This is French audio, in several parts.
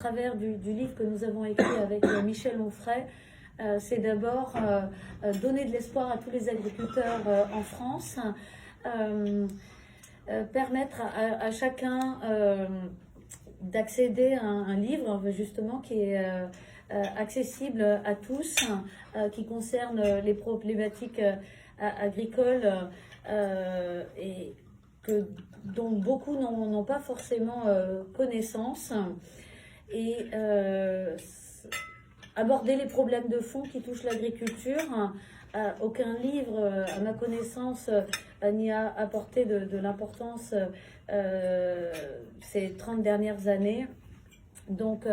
À travers du livre que nous avons écrit avec Michel Onfray, c'est d'abord donner de l'espoir à tous les agriculteurs en France, permettre à chacun d'accéder à un livre justement qui est accessible à tous, qui concerne les problématiques agricoles et dont beaucoup n'ont pas forcément connaissance, et aborder les problèmes de fond qui touchent l'agriculture. Aucun livre, à ma connaissance, n'y a apporté de l'importance ces 30 dernières années. Donc,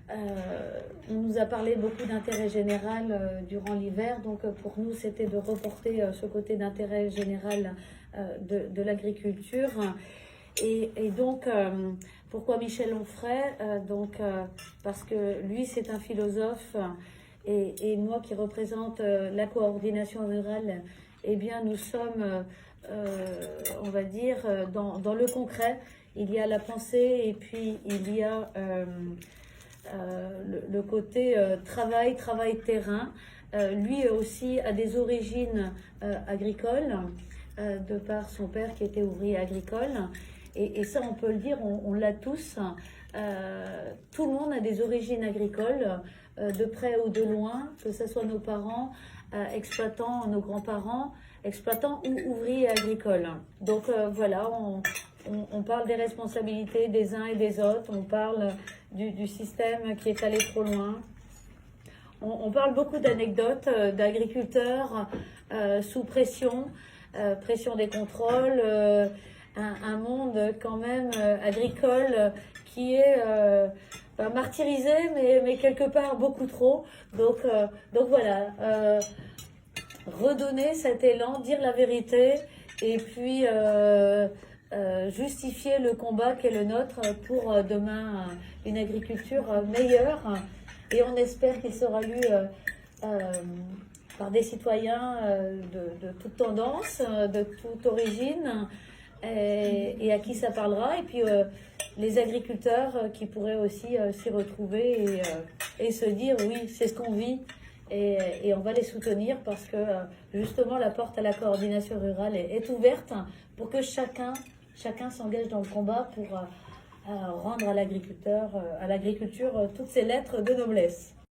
on nous a parlé beaucoup d'intérêt général durant l'hiver. Donc, pour nous, c'était de reporter ce côté d'intérêt général de l'agriculture. Et donc, pourquoi Michel Onfray? Parce que lui, c'est un philosophe, et moi qui représente la coordination rurale, eh bien, nous sommes, on va dire, dans le concret. Il y a la pensée et puis il y a le côté travail terrain. Lui aussi a des origines agricoles, de par son père qui était ouvrier agricole. Et ça, on peut le dire, on l'a tous. Tout le monde a des origines agricoles, de près ou de loin, que ce soit nos parents, exploitants, nos grands-parents, exploitants ou ouvriers agricoles. Donc voilà, on parle des responsabilités des uns et des autres, on parle du système qui est allé trop loin. On parle beaucoup d'anecdotes d'agriculteurs sous pression, pression des contrôles, un monde quand même agricole qui est martyrisé, mais quelque part beaucoup trop. Donc voilà, redonner cet élan, dire la vérité, et puis justifier le combat qui est le nôtre pour demain une agriculture meilleure. Et on espère qu'il sera lu par des citoyens de toute tendance, de toute origine, et à qui ça parlera, et puis les agriculteurs qui pourraient aussi s'y retrouver et se dire oui, c'est ce qu'on vit, et on va les soutenir parce que justement la porte à la coordination rurale est ouverte pour que chacun s'engage dans le combat pour rendre à l'agriculture toutes ses lettres de noblesse.